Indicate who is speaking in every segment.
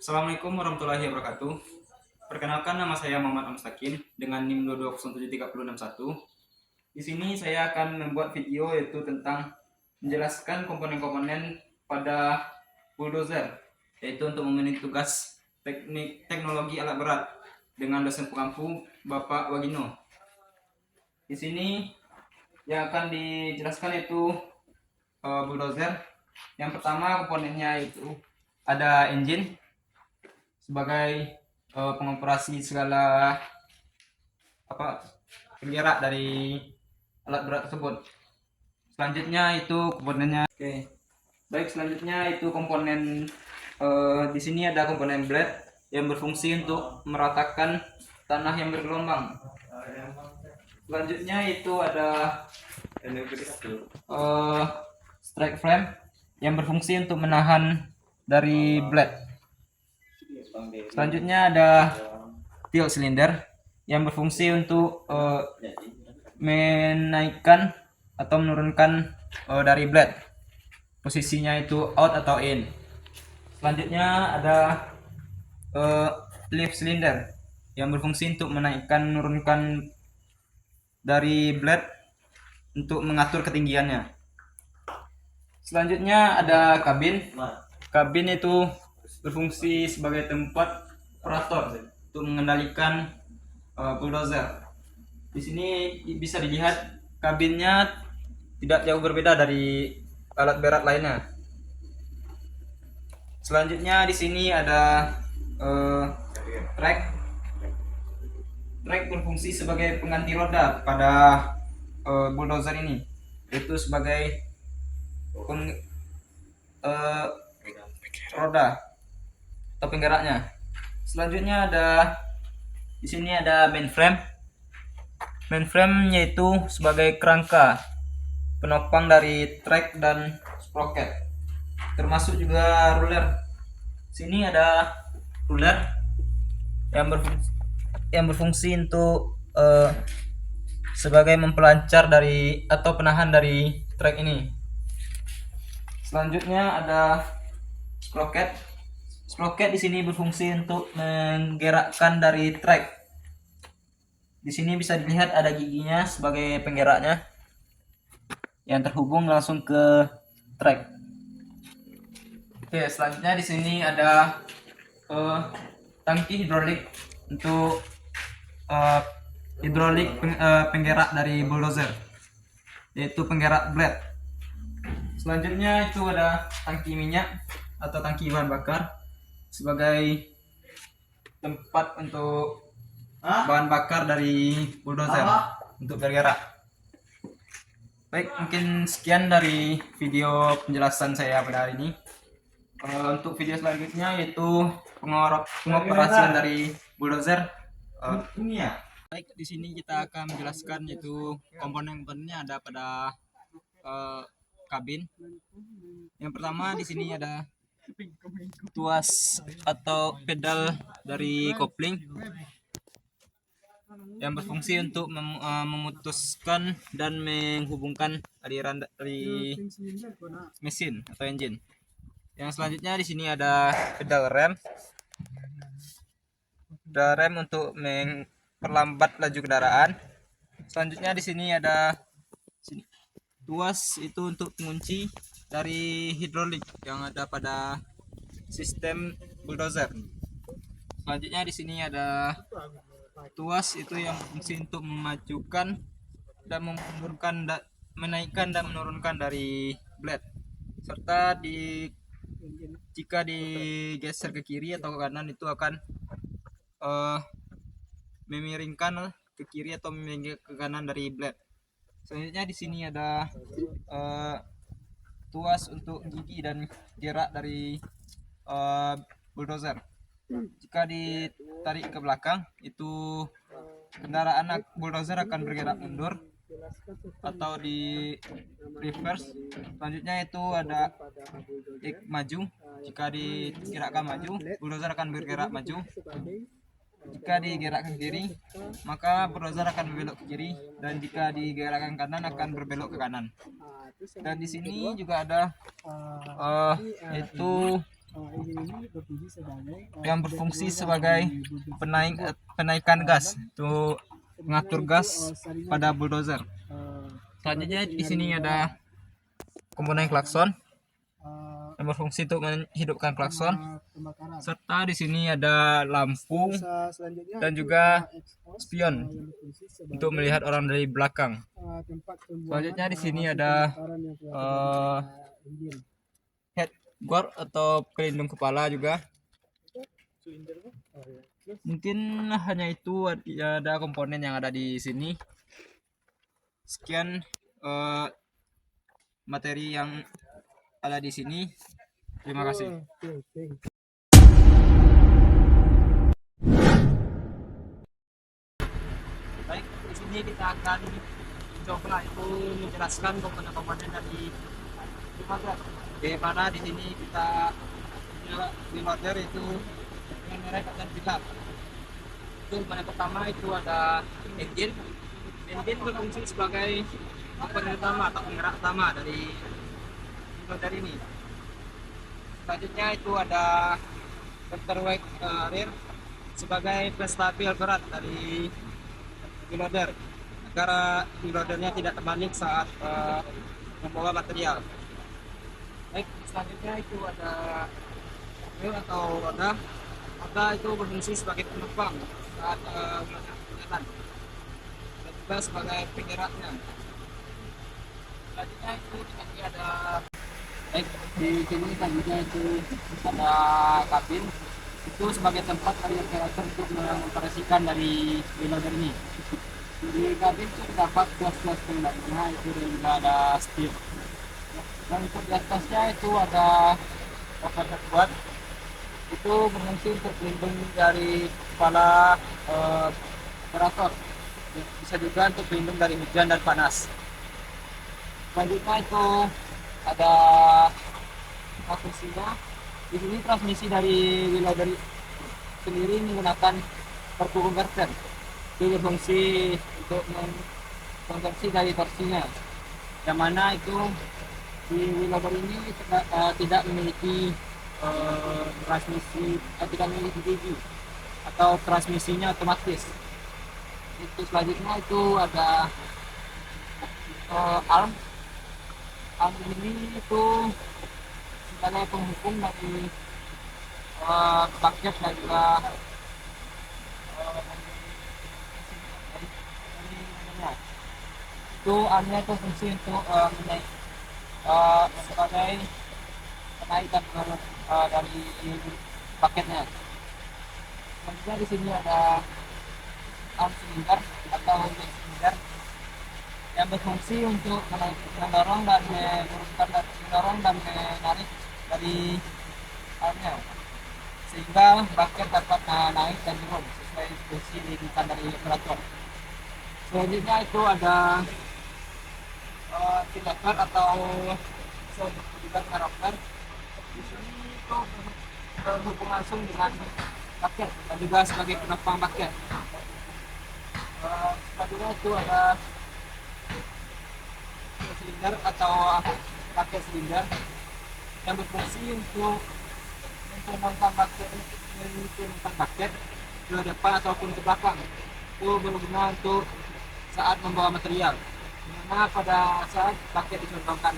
Speaker 1: Assalamualaikum warahmatullahi wabarakatuh. Perkenalkan, nama saya Muhammad Amstakin dengan NIM 220736061. Di sini saya akan membuat video yaitu tentang menjelaskan komponen-komponen pada bulldozer, yaitu untuk memenuhi tugas teknologi alat berat dengan dosen pengampu Bapak Wagino. Di sini yang akan dijelaskan yaitu bulldozer. Yang pertama komponennya itu ada engine sebagai pengoperasi segala penggerak dari alat berat tersebut. Selanjutnya itu komponennya. Oke. Baik, selanjutnya itu komponen di sini ada komponen blade yang berfungsi untuk meratakan tanah yang bergelombang. Selanjutnya itu ada strike frame yang berfungsi untuk menahan dari blade. Selanjutnya ada tilt cylinder yang berfungsi untuk menaikkan atau menurunkan dari blade. Posisinya itu out atau in. Selanjutnya ada lift cylinder yang berfungsi untuk menaikkan menurunkan dari blade untuk mengatur ketinggiannya. Selanjutnya ada kabin. Kabin itu berfungsi sebagai tempat operator untuk mengendalikan bulldozer. Di sini bisa dilihat kabinnya tidak jauh berbeda dari alat berat lainnya. Selanjutnya di sini ada track. Track berfungsi sebagai pengganti roda pada bulldozer ini, yaitu sebagai roda atau penggeraknya. Selanjutnya di sini ada mainframe. Mainframe yaitu sebagai kerangka penopang dari track dan sprocket, termasuk juga ruler. Sini ada ruler yang berfungsi untuk sebagai mempelancar dari atau penahan dari track ini. Selanjutnya ada sprocket. Sprocket di sini berfungsi untuk menggerakkan dari track. Di sini bisa dilihat ada giginya sebagai penggeraknya yang terhubung langsung ke track. Oke, selanjutnya di sini ada tangki hidrolik untuk penggerak dari bulldozer, yaitu penggerak blade. Selanjutnya itu ada tangki minyak atau tangki bahan bakar sebagai tempat untuk bahan bakar dari bulldozer untuk bergerak. Baik, mungkin sekian dari video penjelasan saya pada hari ini. Untuk video selanjutnya yaitu pengoperasian dari bulldozer. Baik, di sini kita akan menjelaskan yaitu komponen-komponennya ada pada kabin. Yang pertama di sini ada tuas atau pedal dari kopling yang berfungsi untuk memutuskan dan menghubungkan aliran dari mesin atau engine. Yang selanjutnya di sini ada pedal rem. Pedal rem untuk memperlambat laju kendaraan. Selanjutnya di sini ada tuas itu untuk pengunci dari hidrolik yang ada pada sistem bulldozer. Selanjutnya di sini ada tuas itu yang berfungsi untuk memajukan dan memundurkan menaikkan dan menurunkan dari blade, serta jika digeser ke kiri atau ke kanan itu akan memiringkan ke kiri atau memiringkan ke kanan dari blade. Selanjutnya di sini ada tuas untuk gigi dan gerak dari bulldozer. Jika ditarik ke belakang, itu kendaraan bulldozer akan bergerak mundur atau di reverse. Selanjutnya itu ada maju. Jika digerakkan maju, bulldozer akan bergerak maju. Jika digerakkan kiri, maka bulldozer akan berbelok ke kiri, dan jika digerakkan kanan akan berbelok ke kanan. Dan di sini juga ada yaitu yang berfungsi sebagai penaikan gas untuk mengatur gas pada bulldozer. Selanjutnya di sini ada komponen klakson yang berfungsi untuk menghidupkan klakson, serta di sini ada lampu dan juga spion untuk melihat orang dari belakang. Selanjutnya di sini ada head guard atau pelindung kepala juga. Mungkin hanya itu ada komponen yang ada di sini. Sekian materi yang ada di sini. Terima kasih. Baik, di sini kita akan coba itu menjelaskan komponen-komponen dari remoter. Bagaimana di sini kita remoter itu dengan merek dan pilot. Itu komponen pertama itu ada engine. Engine berfungsi sebagai komponen utama atau penggerak utama dari remoter ini. Selanjutnya itu ada counterweight rear sebagai penstabil berat dari reloader agar reloadernya tidak terbalik saat membawa material. Baik, selanjutnya itu ada wheel atau roda. Roda itu berfungsi sebagai penopang saat berjalan dan juga sebagai penggeraknya. Selanjutnya itu ada baik di sini selanjutnya itu ada kabin itu sebagai tempat dari operator untuk mengoperasikan dari reloader ini. Di kabin itu terdapat tuas-tuas pengendalinya itu dan juga ada setir. Dan untuk di atasnya itu ada overhead guard itu berfungsi untuk pelindung dari kepala operator. Bisa juga untuk pelindung dari hujan dan panas. Selanjutnya itu ada transmisinya. Di sini transmisi dari reloader sendiri menggunakan perku converter. Itu berfungsi untuk mengkonversi dari torsinya. Yang mana itu di reloader ini tidak memiliki transmisi, tidak memiliki gigi atau transmisinya otomatis. Itu selanjutnya itu ada arm ini itu sebagai penghubung dari bucket dan juga itu armnya itu fungsi untuk sebagai penaikan dari bucketnya. Selanjutnya di sini ada arm silinder atau wheel silinder yang berfungsi untuk mendorong dan menarik dari armnya sehingga bucket dapat naik dan turun sesuai posisi diinginkan dari operator. Selanjutnya itu ada piloter atau juga karakter. Di sini itu berhubung langsung dengan bucket dan juga sebagai penopang bucket. Selanjutnya itu ada silinder atau bucket silinder yang berfungsi untuk menurunkan bucket ke depan ataupun ke belakang. Itu berguna untuk saat membawa material, dimana pada saat bucket dicondongkan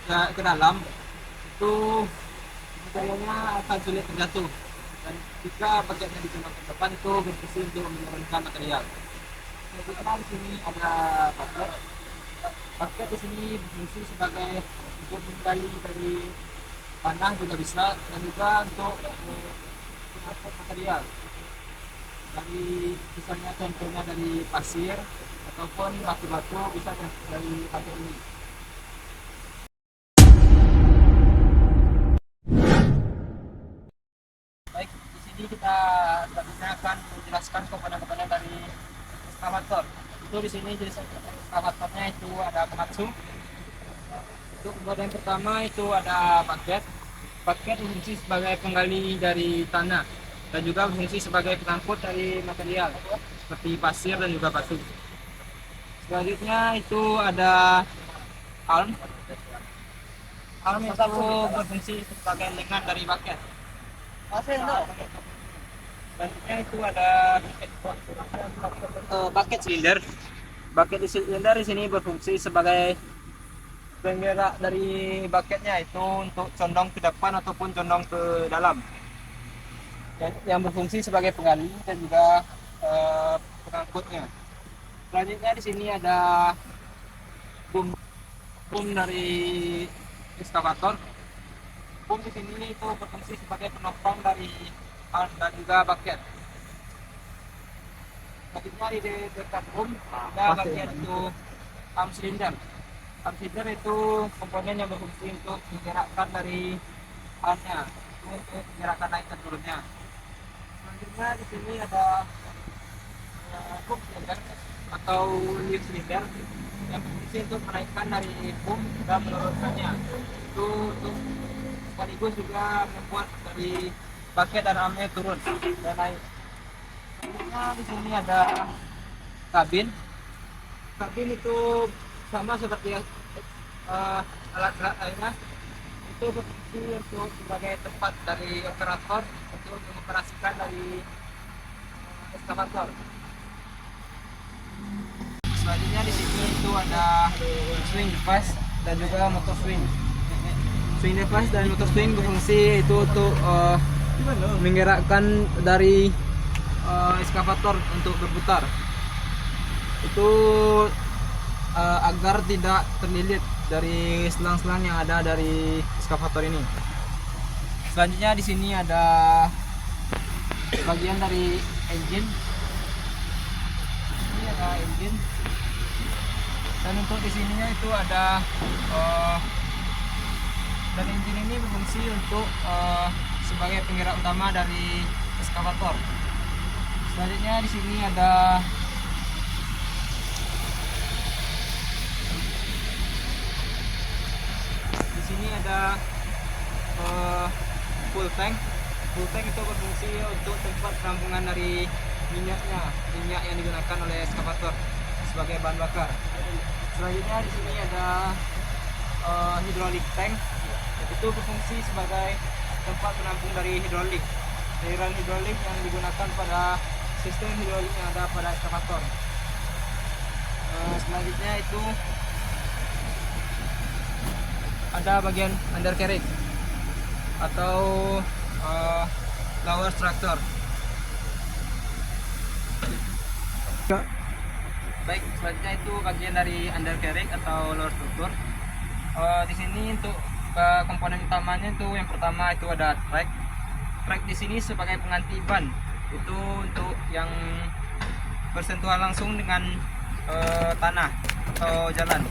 Speaker 1: ke dalam itu materialnya akan sulit terjatuh, dan jika bucketnya dicondongkan ke depan itu berfungsi untuk menurunkan material. Selanjutnya di sini ada bucket di sini berfungsi sebagai untuk menggali dari tanah juga bisa, dan juga untuk mengangkut material dari misalnya contohnya dari pasir ataupun batu-batu bisa dari bucket ini. Baik, di sini kita selanjutnya akan menjelaskan komponen-komponen dari ekskavator. Itu di sini jenis ekskavatornya itu ada Komatsu. Untuk komponen pertama itu ada bucket. Bucket berfungsi sebagai penggali dari tanah dan juga berfungsi sebagai pengangkut dari material seperti pasir dan juga batu. Selanjutnya itu ada arm. Arm itu berfungsi sebagai lengan dari bucket. Bentuknya itu ada bucket silinder. Bucket silinder di sini berfungsi sebagai penggerak dari bucketnya, itu untuk condong ke depan ataupun condong ke dalam. Yang berfungsi sebagai penggali dan juga pengangkutnya. Selanjutnya di sini ada boom dari ekskavator. Boom di sini itu berfungsi sebagai penopang dari arm dan juga bucket. Selanjutnya di dekat boom ada bagian itu arm cylinder. Arm cylinder itu komponen yang berfungsi untuk menggerakkan dari armnya, itu untuk menggerakkan naik dan turunnya. Selanjutnya di sini ada boom cylinder atau lift cylinder yang berfungsi untuk menaikkan dari boom dan menurunkannya. Itu untuk sekaligus juga membuat dari bucket dan armnya turun dan naik. Selanjutnya di sini ada kabin. Kabin itu sama seperti alat berat lainnya, itu berfungsi untuk sebagai tempat dari operator untuk mengoperasikan dari ekskavator. Selanjutnya di sini itu ada swing device dan juga motor swing. Swing device dan motor swing berfungsi itu untuk menggerakkan dari ekskavator untuk berputar. Itu agar tidak terlilit dari selang-selang yang ada dari ekskavator ini. Selanjutnya di sini ada bagian dari engine. Ini ada engine. Dan untuk di sininya itu ada dan engine ini berfungsi untuk sebagai penggerak utama dari ekskavator. Selanjutnya di sini ada full tank. Full tank itu berfungsi untuk tempat penampungan dari minyak yang digunakan oleh ekskavator sebagai bahan bakar. Selanjutnya di sini ada hydraulic tank. Itu berfungsi sebagai tempat penampung dari hidrolik. Cairan hidrolik yang digunakan pada sistem hidrolik yang ada pada ekskavator. Selanjutnya itu ada bagian undercarriage atau lower structure. Baik, selanjutnya itu bagian dari undercarriage atau lower structure. Di sini untuk komponen utamanya itu yang pertama itu ada track. Track di sini sebagai pengganti ban. Itu untuk yang bersentuhan langsung dengan tanah atau jalan,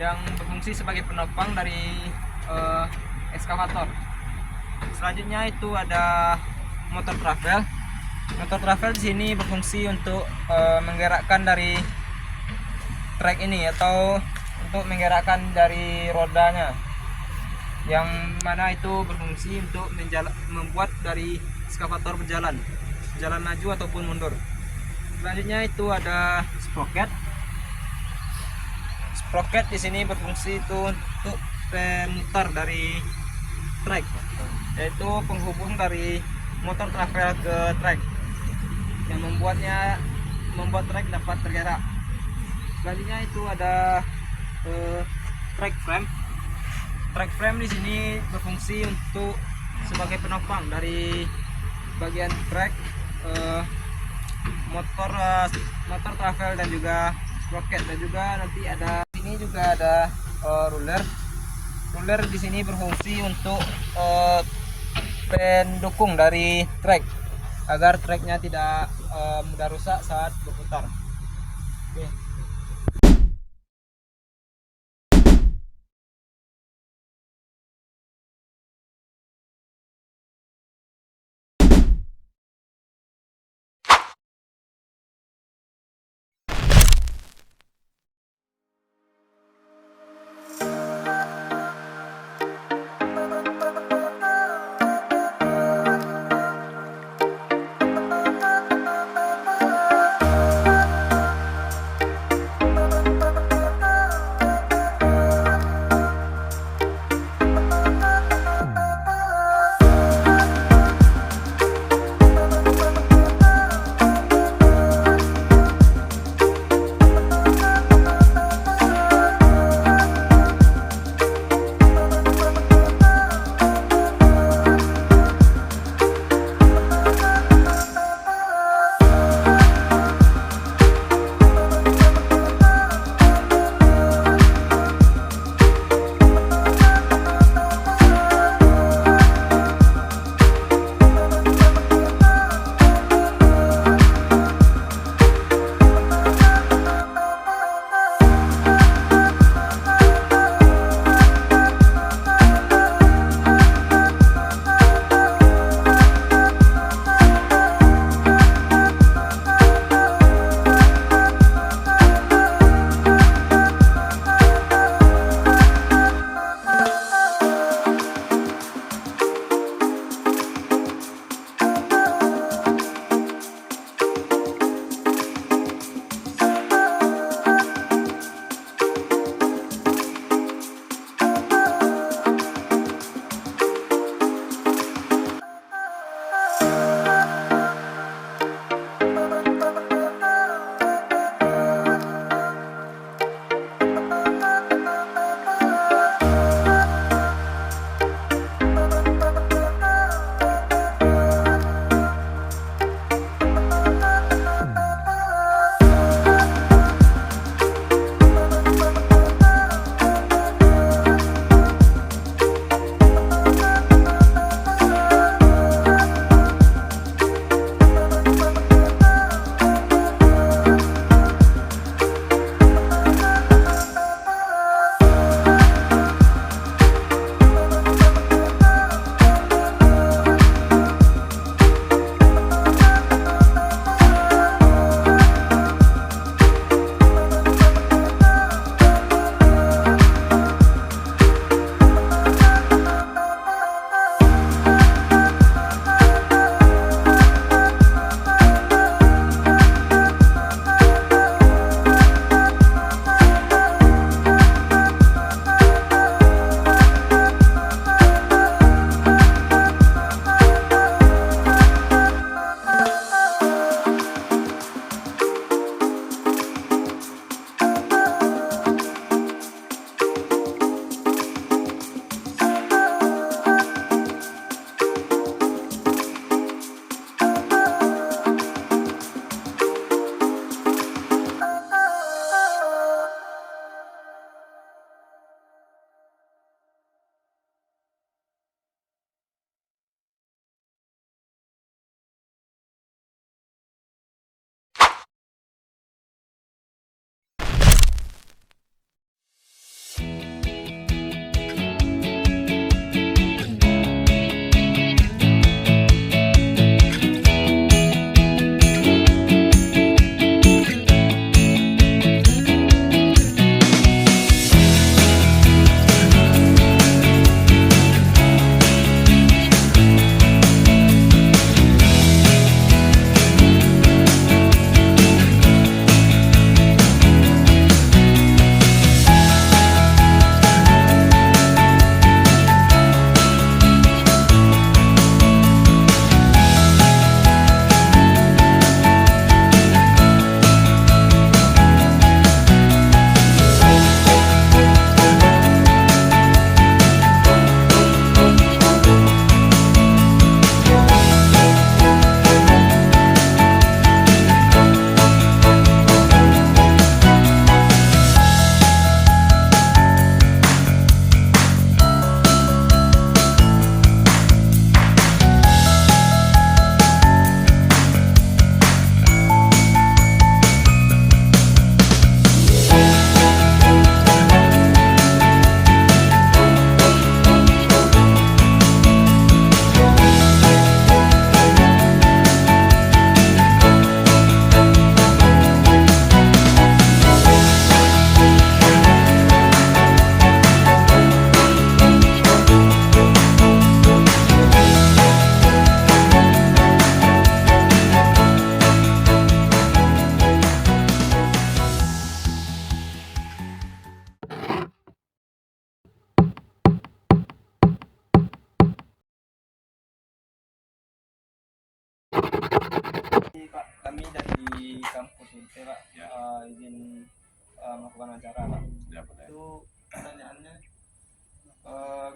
Speaker 1: yang berfungsi sebagai penopang dari ekskavator. Selanjutnya itu ada motor travel. Motor travel di sini berfungsi untuk menggerakkan dari trek ini atau untuk menggerakkan dari rodanya, yang mana itu berfungsi untuk membuat dari ekskavator berjalan maju ataupun mundur. Selanjutnya itu ada sprocket. Sprocket di sini berfungsi itu untuk pemutar dari trek, yaitu penghubung dari motor travel ke trek yang membuat trek dapat bergerak. Selanjutnya itu ada track frame. Track frame di sini berfungsi untuk sebagai penopang dari bagian trek, motor travel dan juga sprocket, dan juga nanti ada ini juga ada ruler. Ruler di sini berfungsi untuk pendukung dari trek agar treknya tidak mudah rusak saat berputar. Oke.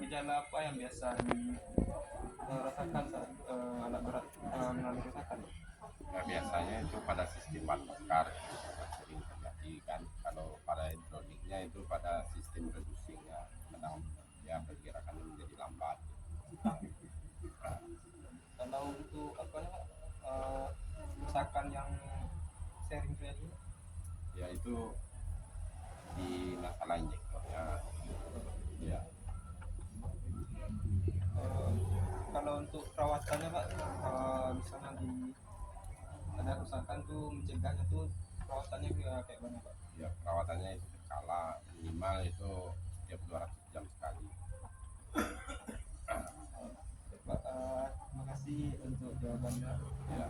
Speaker 1: gejala apa yang biasa dirasakan saat alat berat mengalami kerusakan?
Speaker 2: Nah, biasanya itu pada sistem bahan bakar yang sering terjadi kan. Kalau pada hidroliknya itu pada sistem reducing ya, kadang ya pergerakannya menjadi lambat.
Speaker 1: Kalau untuk apa namanya kerusakan yang sering terjadi,
Speaker 2: Ya itu di masalah injektornya. Ya,
Speaker 1: eh, kalau untuk perawatannya Pak, misalnya di ada kerusakan tuh mencegahnya tuh perawatannya kayak mana Pak?
Speaker 2: ya perawatannya itu berkala, minimal itu setiap 200 jam sekali.
Speaker 1: Pak, terima kasih untuk jawabannya.
Speaker 2: Ya.